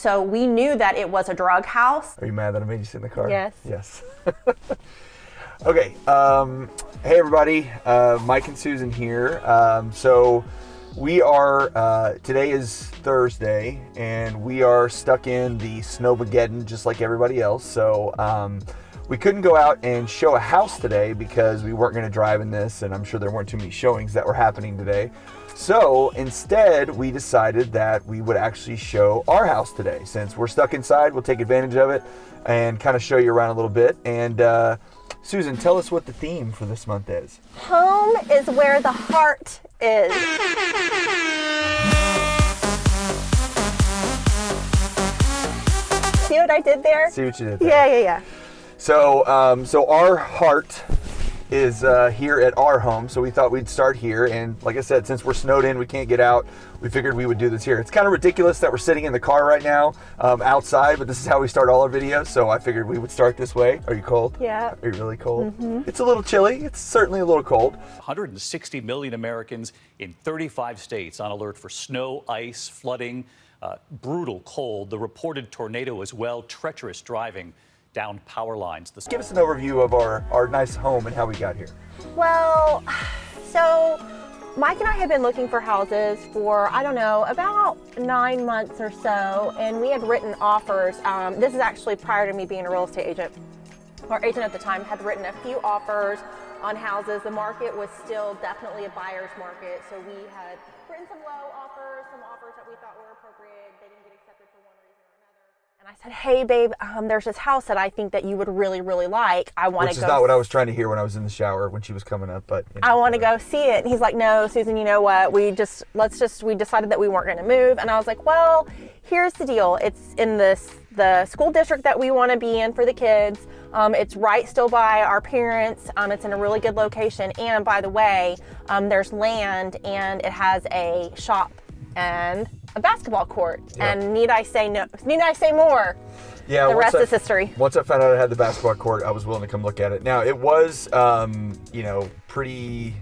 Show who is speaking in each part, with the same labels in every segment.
Speaker 1: So we knew that it was a drug house.
Speaker 2: Are you mad that I made you sit in the car?
Speaker 1: Yes.
Speaker 2: Yes. Okay. Hey everybody, Mike and Susan here. So we are, today is Thursday, and we are stuck in the Snowmageddon just like everybody else. So we couldn't go out and show a house today because we weren't going to drive in this, and I'm sure there weren't too many showings that were happening today. So instead, we decided that we would actually show our house today. Since we're stuck inside, we'll take advantage of it and kind of show you around a little bit. And Susan, tell us what the theme for this month is.
Speaker 1: Home is where the heart is. See what I did there?
Speaker 2: See what you did there.
Speaker 1: Yeah.
Speaker 2: So our heart is here at our home, so we thought we'd start here. And like I said, since we're snowed in, we can't get out, we figured we would do this here. It's kind of ridiculous that we're sitting in the car right now outside, but this is how we start all our videos, so I figured we would start this way. Are you cold?
Speaker 1: Yeah.
Speaker 2: Are you really cold? Mm-hmm. It's a little chilly. It's certainly a little cold.
Speaker 3: 160 million Americans in 35 states on alert for snow, ice, flooding, brutal cold, the reported tornado as well, treacherous driving down power lines.
Speaker 2: Give us an overview of our nice home and how we got here.
Speaker 1: Well, so Mike and I have been looking for houses for, I don't know, about 9 months or so, and we had written offers. This is actually prior to me being a real estate agent. Our agent at the time had written a few offers on houses. The market was still definitely a buyer's market, so we had written some low offers, some offers that we thought were appropriate. They didn't get accepted for one reason or another. And I said, hey babe, there's this house that I think that you would really, really like. I want to go.
Speaker 2: Which is not what I was trying to hear when I was in the shower when she was coming up, but
Speaker 1: I want to go see it. And he's like, no, Susan, you know what? We decided that we weren't going to move. And I was like, well, here's the deal. It's in the school district that we want to be in for the kids. It's right still by our parents. It's in a really good location. And by the way, there's land and it has a shop and a basketball court. Yep. And need I say more?
Speaker 2: Yeah,
Speaker 1: the rest is history.
Speaker 2: Once I found out I had the basketball court, I was willing to come look at it. Now, it was, pretty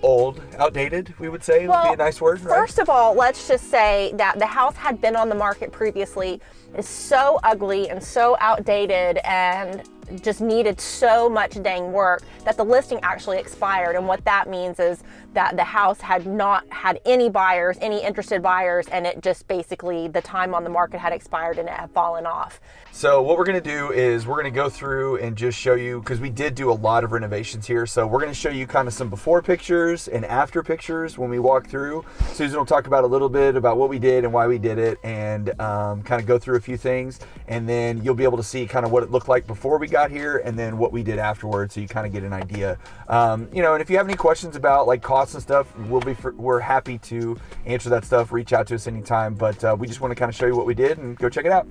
Speaker 2: old, outdated, we would say, would be a nice word, right?
Speaker 1: First of all, let's just say that the house had been on the market previously. It's so ugly and so outdated and just needed so much dang work that the listing actually expired. And what that means is that the house had not had any buyers, any interested buyers, and it just basically, the time on the market had expired and it had fallen off.
Speaker 2: So what we're going to do is we're going to go through and just show you, because we did do a lot of renovations here, so we're going to show you kind of some before pictures and after pictures when we walk through. Susan will talk about a little bit about what we did and why we did it, and kind of go through a few things, and then you'll be able to see kind of what it looked like before we got here and then what we did afterwards, so you kind of get an idea. And if you have any questions about like costs and stuff, we're happy to answer that stuff. Reach out to us anytime, but we just want to kind of show you what we did and go check it out.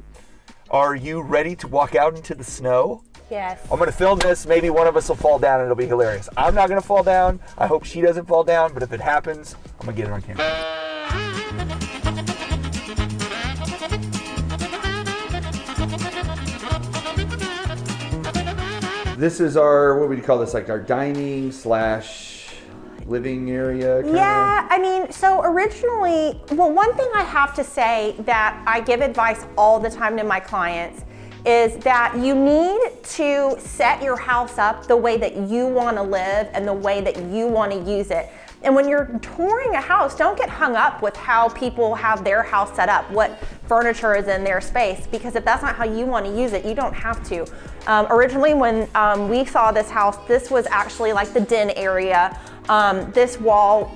Speaker 2: Are you ready to walk out into the snow?
Speaker 1: Yes.
Speaker 2: I'm going to film this. Maybe one of us will fall down and it'll be hilarious. I'm not going to fall down. I hope she doesn't fall down, but if it happens, I'm going to get it on camera. This is our, what would you call this, like our dining / living area?
Speaker 1: Yeah, I mean, so originally, well, one thing I have to say that I give advice all the time to my clients is that you need to set your house up the way that you want to live and the way that you want to use it. And when you're touring a house, don't get hung up with how people have their house set up, what furniture is in their space, because if that's not how you want to use it, you don't have to. Originally, when we saw this house, this was actually like the den area. This wall,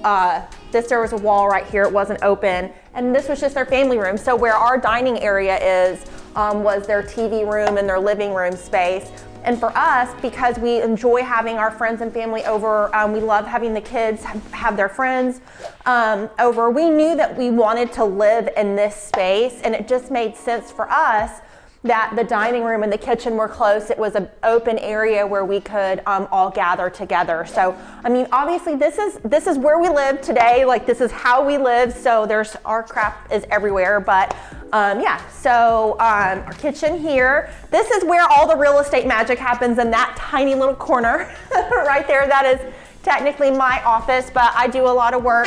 Speaker 1: there was a wall right here, it wasn't open, and this was just their family room. So where our dining area is, was their TV room and their living room space. And for us, because we enjoy having our friends and family over, we love having the kids have their friends over, we knew that we wanted to live in this space, and it just made sense for us that the dining room and the kitchen were close. It was an open area where we could all gather together. So, I mean, obviously this is where we live today. Like, this is how we live. So our crap is everywhere. But yeah, so our kitchen here. This is where all the real estate magic happens, in that tiny little corner right there. That is technically my office, but I do a lot of work.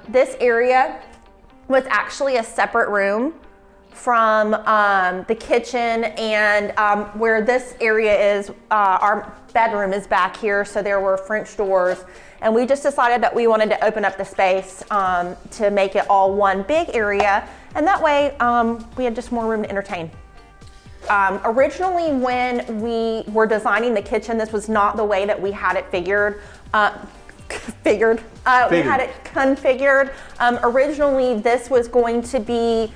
Speaker 1: This area was actually a separate room from the kitchen, and where this area is, our bedroom is back here, so there were French doors, and we just decided that we wanted to open up the space to make it all one big area, and that way we had just more room to entertain. Originally, when we were designing the kitchen, this was not the way that we had it figured. We had it configured. Originally, this was going to be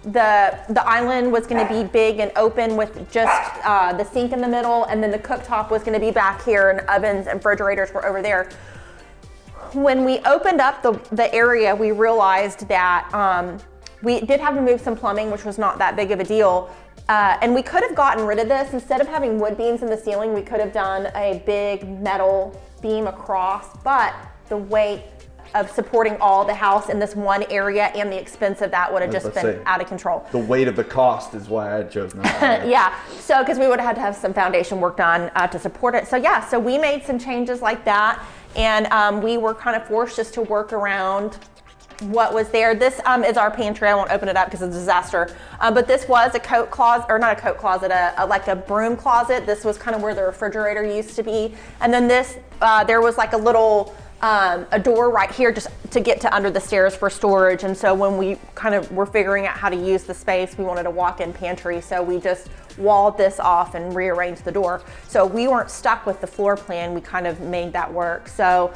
Speaker 1: the island was going to be big and open with just the sink in the middle, and then the cooktop was going to be back here, and ovens and refrigerators were over there. When we opened up the area, we realized that we did have to move some plumbing, which was not that big of a deal. And we could have gotten rid of this. Instead of having wood beams in the ceiling, we could have done a big metal beam across, but the weight of supporting all the house in this one area and the expense of that would have just been out of control.
Speaker 2: The weight of the cost is why I chose not to.
Speaker 1: Yeah, so because we would have had to have some foundation work done to support it. So yeah, so we made some changes like that, and we were kind of forced just to work around what was there. This is our pantry. I won't open it up because it's a disaster. But this was a coat closet, or not a coat closet, like a broom closet. This was kind of where the refrigerator used to be. And then this, there was like a little, a door right here just to get to under the stairs for storage. And so when we kind of were figuring out how to use the space, we wanted a walk-in pantry. So we just walled this off and rearranged the door. So we weren't stuck with the floor plan. We kind of made that work. So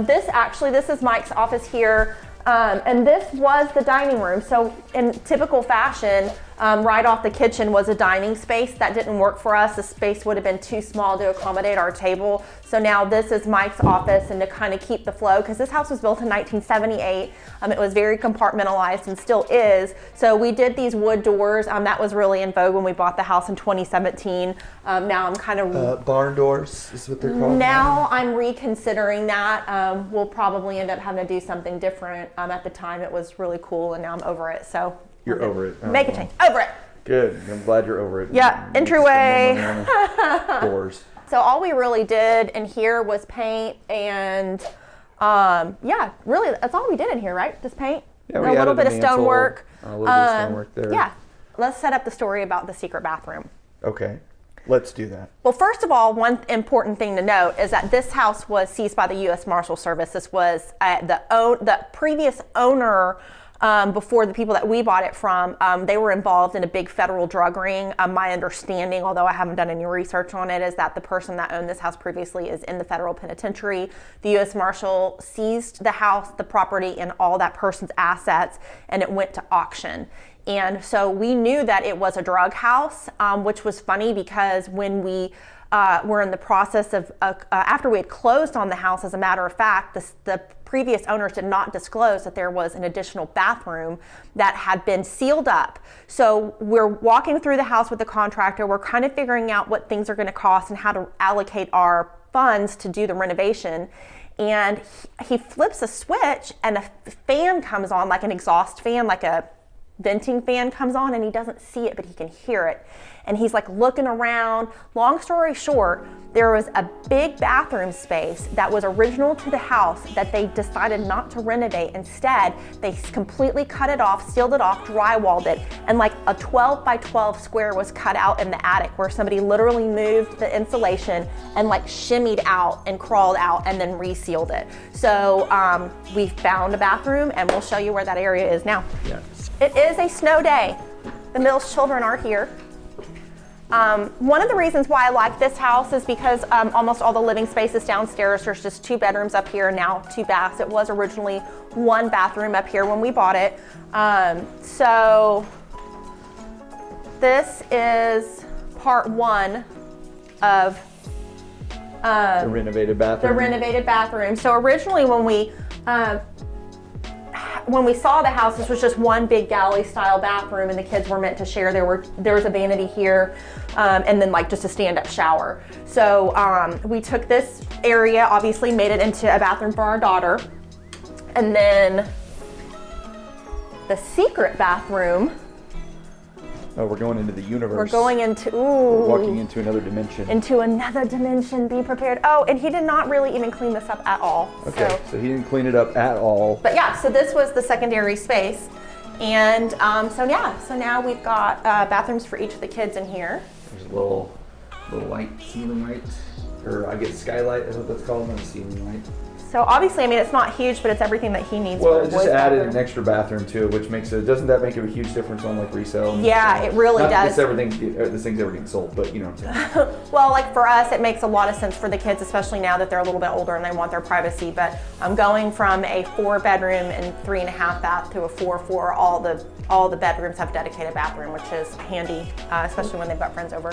Speaker 1: this is Mike's office here. And this was the dining room. So in typical fashion, right off the kitchen was a dining space. That didn't work for us. The space would have been too small to accommodate our table. So now this is Mike's office, and to kind of keep the flow, because this house was built in 1978. It was very compartmentalized and still is. So we did these wood doors. That was really in vogue when we bought the house in 2017. Now I'm kind of...
Speaker 2: barn doors is what they're called.
Speaker 1: Now I'm reconsidering that. We'll probably end up having to do something different. At the time it was really cool, and now I'm over it. So
Speaker 2: you're over it.
Speaker 1: Make a change. Over it.
Speaker 2: Good. I'm glad you're over it.
Speaker 1: Yeah. Entryway.
Speaker 2: Doors.
Speaker 1: So all we really did in here was paint, and yeah, really that's all we did in here, right? Just paint.
Speaker 2: Yeah,
Speaker 1: a little bit of stonework.
Speaker 2: A little bit of stonework there.
Speaker 1: Yeah. Let's set up the story about the secret bathroom.
Speaker 2: Okay. Let's do that.
Speaker 1: Well, first of all, one important thing to note is that this house was seized by the U.S. Marshal Service. This was the previous owner, before the people that we bought it from, they were involved in a big federal drug ring. My understanding, although I haven't done any research on it, is that the person that owned this house previously is in the federal penitentiary. The U.S. Marshal seized the house, the property, and all that person's assets, and it went to auction. And so we knew that it was a drug house, which was funny because when we were in the process of, after we had closed on the house, as a matter of fact, the previous owners did not disclose that there was an additional bathroom that had been sealed up. So we're walking through the house with the contractor. We're kind of figuring out what things are going to cost and how to allocate our funds to do the renovation. And he flips a switch, and a fan comes on, like an exhaust fan, like a venting fan comes on, and he doesn't see it, but he can hear it. And he's like looking around. Long story short, there was a big bathroom space that was original to the house that they decided not to renovate. Instead, they completely cut it off, sealed it off, drywalled it, and like a 12 by 12 square was cut out in the attic where somebody literally moved the insulation and like shimmied out and crawled out and then resealed it. So we found a bathroom, and we'll show you where that area is now.
Speaker 2: Yeah.
Speaker 1: It is a snow day. The Mills children are here. One of the reasons why I like this house is because almost all the living space is downstairs. There's just 2 bedrooms up here, now 2 baths. It was originally 1 bathroom up here when we bought it. So this is part 1 of
Speaker 2: the renovated bathroom.
Speaker 1: The renovated bathroom. So originally when we saw the house, this was just 1 big galley style bathroom, and the kids were meant to share. There was a vanity here, and then like just a stand-up shower. So we took this area, obviously made it into a bathroom for our daughter, and then the secret bathroom
Speaker 2: Oh, we're going into the universe.
Speaker 1: We're going into,
Speaker 2: We're walking into another dimension.
Speaker 1: Into another dimension, be prepared. Oh, and he did not really even clean this up at all.
Speaker 2: Okay, so he didn't clean it up at all.
Speaker 1: But yeah, so this was the secondary space. And so now we've got bathrooms for each of the kids in here.
Speaker 2: There's a little light, ceiling light, or I guess skylight is what that's called, not a ceiling light.
Speaker 1: So obviously, I mean, it's not huge, but it's everything that he needs.
Speaker 2: Well,
Speaker 1: for
Speaker 2: it
Speaker 1: a
Speaker 2: just
Speaker 1: boys'
Speaker 2: added
Speaker 1: bathroom.
Speaker 2: an extra bathroom too, which makes it, doesn't that make a huge difference on like resale?
Speaker 1: Yeah, it really does.
Speaker 2: This thing's ever getting sold, but you know what I'm saying.
Speaker 1: Well, like for us, it makes a lot of sense for the kids, especially now that they're a little bit older and they want their privacy. But I'm going from a 4-bedroom and 3.5 bath to a 4-4. All the bedrooms have dedicated bathroom, which is handy, especially when they've got friends over.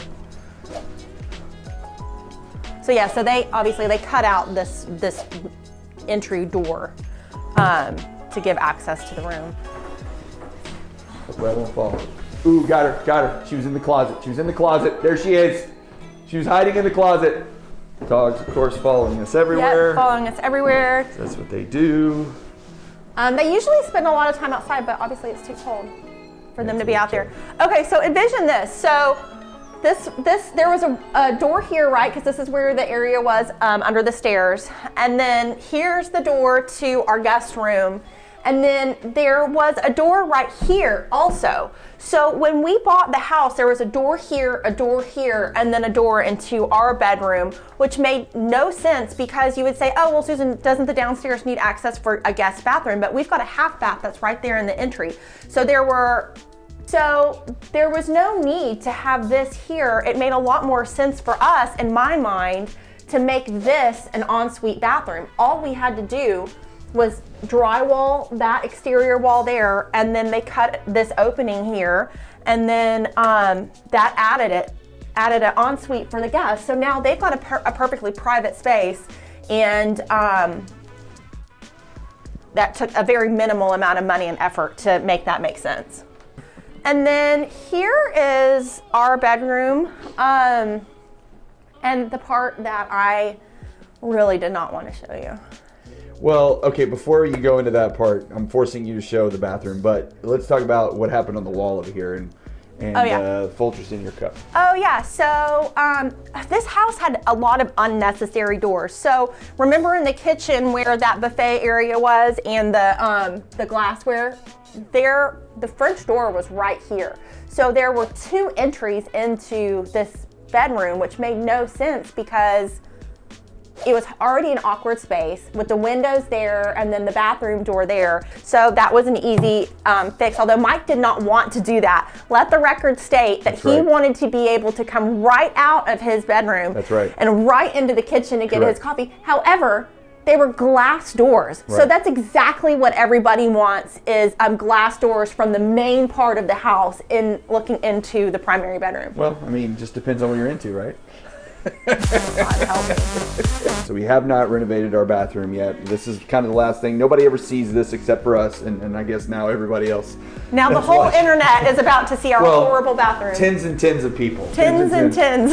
Speaker 1: So yeah, so they cut out this entry door to give access to the room.
Speaker 2: Hope I won't fall. Ooh, got her. She was in the closet. There she is. She was hiding in the closet. Dogs, of course, following us everywhere.
Speaker 1: Yep, following us everywhere.
Speaker 2: That's what they do.
Speaker 1: They usually spend a lot of time outside, but obviously it's too cold for them to be out there. Okay, so envision this. So there was a door here, right? Because this is where the area was under the stairs. And then here's the door to our guest room. And then there was a door right here also. So when we bought the house, there was a door here, and then a door into our bedroom, which made no sense because you would say, oh, well, Susan, doesn't the downstairs need access for a guest bathroom? But we've got a half bath that's right there in the entry. So there was no need to have this here. It made a lot more sense for us, in my mind, to make this an ensuite bathroom. All we had to do was drywall that exterior wall there, and then they cut this opening here, and then that added an ensuite for the guests. So now they've got a perfectly private space, and that took a very minimal amount of money and effort to make that make sense. And then here is our bedroom, and the part that I really did not want to show you.
Speaker 2: Well, okay, before you go into that part, I'm forcing you to show the bathroom, but let's talk about what happened on the wall over here and Folgers in your cup.
Speaker 1: Oh yeah, so this house had a lot of unnecessary doors. So remember in the kitchen where that buffet area was and the glassware? The French door was right here. So there were 2 entries into this bedroom, which made no sense because it was already an awkward space with the windows there and then the bathroom door there. So that was an easy fix, although Mike did not want to do that. Let the record state that he wanted to be able to come right out of his bedroom and right into the kitchen to get his coffee. However, they were glass doors. So that's exactly what everybody wants is glass doors from the main part of the house in looking into the primary bedroom.
Speaker 2: Well, I mean, just depends on what you're into, right?
Speaker 1: God help me.
Speaker 2: So we have not renovated our bathroom yet. This is kind of the last thing. Nobody ever sees this except for us, and I guess now everybody else.
Speaker 1: Now the whole internet is about to see our horrible bathroom.
Speaker 2: Tens and tens of people.
Speaker 1: Tens and tens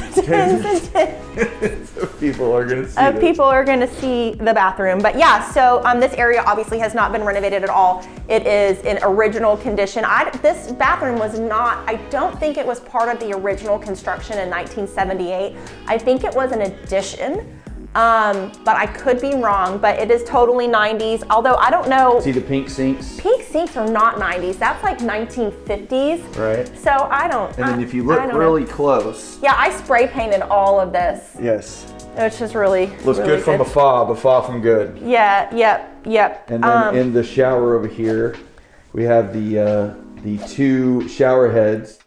Speaker 2: of people are going to see this.
Speaker 1: People are going to see the bathroom. But yeah, so this area obviously has not been renovated at all. It is in original condition. This bathroom was not, I don't think it was part of the original construction in 1978. I think it was an addition, but I could be wrong, but it is totally 90s, although I don't know.
Speaker 2: See the pink sinks?
Speaker 1: Pink sinks are not 90s. That's like 1950s.
Speaker 2: Right.
Speaker 1: So I don't.
Speaker 2: And then if you look really close.
Speaker 1: Yeah, I spray painted all of this.
Speaker 2: Yes.
Speaker 1: Which is really
Speaker 2: looks
Speaker 1: really
Speaker 2: good from afar, but far from good.
Speaker 1: Yeah, yep.
Speaker 2: And then in the shower over here, we have the 2 shower heads.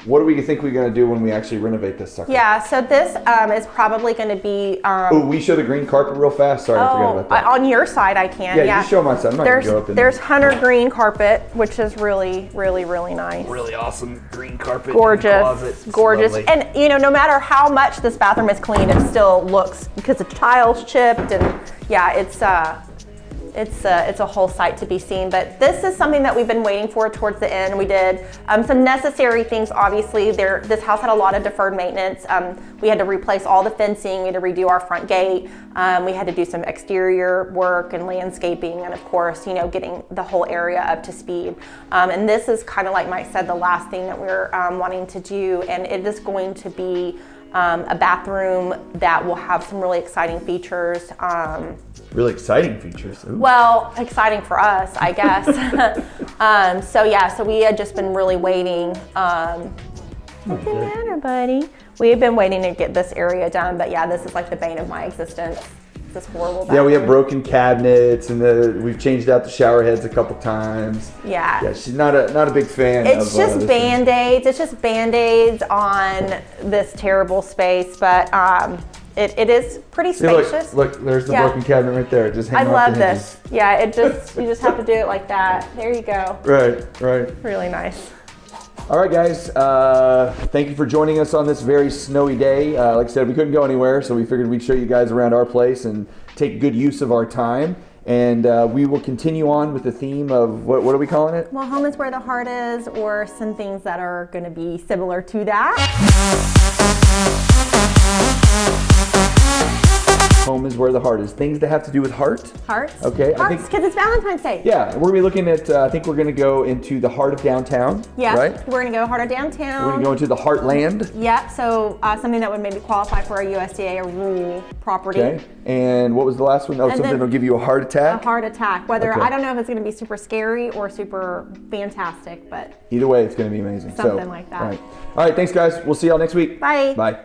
Speaker 2: What do we think we're going to do when we actually renovate this sucker?
Speaker 1: Yeah, so this is probably going to be...
Speaker 2: oh, we show the green carpet real fast? Sorry, I forgot about that.
Speaker 1: On your side I can,
Speaker 2: yeah. You show my side. I'm not going to go up in
Speaker 1: There's hunter green carpet, which is really, really, really nice.
Speaker 2: Really awesome green carpet.
Speaker 1: Gorgeous. Gorgeous.
Speaker 2: Lovely.
Speaker 1: And, you know, no matter how much this bathroom is clean, it still looks, because the tile's chipped, and yeah, it's a whole sight to be seen. But this is something that we've been waiting for towards the end. We did some necessary things. Obviously, this house had a lot of deferred maintenance. We had to replace all the fencing. We had to redo our front gate. We had to do some exterior work and landscaping, and of course, getting the whole area up to speed. And this is kind of like Mike said, the last thing that we're wanting to do, and it is going to be a bathroom that will have some really exciting features.
Speaker 2: Really exciting features. Ooh.
Speaker 1: Well, exciting for us, I guess. So we had just been really waiting. What's the matter, buddy? We have been waiting to get this area done, but yeah, this is like the bane of my existence. This horrible bathroom.
Speaker 2: Yeah, we have broken cabinets, and we've changed out the shower heads a couple times.
Speaker 1: Yeah,
Speaker 2: she's not a big fan.
Speaker 1: It's just Band-Aids. It's just Band-Aids on this terrible space, but it is pretty spacious.
Speaker 2: Look, there's the broken cabinet right there. Just
Speaker 1: I love this. Yeah, you just have to do it like that. There you go.
Speaker 2: Right.
Speaker 1: Really nice.
Speaker 2: All right, guys. Thank you for joining us on this very snowy day. Like I said, we couldn't go anywhere, so we figured we'd show you guys around our place and take good use of our time. And we will continue on with the theme of what are we calling it?
Speaker 1: Well, home is where the heart is, or some things that are going to be similar to that.
Speaker 2: Home is where the heart is. Things that have to do with heart.
Speaker 1: Hearts?
Speaker 2: Okay.
Speaker 1: Hearts, because it's Valentine's Day.
Speaker 2: Yeah, we're going to be looking at, I think we're going to go into the heart of downtown.
Speaker 1: Yeah,
Speaker 2: right?
Speaker 1: We're going to go heart of downtown.
Speaker 2: We're going to go into the heartland.
Speaker 1: Yep, so something that would maybe qualify for a USDA or rural property.
Speaker 2: Okay, and what was the last one? Oh, something that'll give you a heart attack?
Speaker 1: A heart attack. Whether, I don't know if it's going to be super scary or super fantastic, but
Speaker 2: either way, it's going to be amazing.
Speaker 1: Something like that.
Speaker 2: All right, thanks guys. We'll see y'all next week.
Speaker 1: Bye.
Speaker 2: Bye.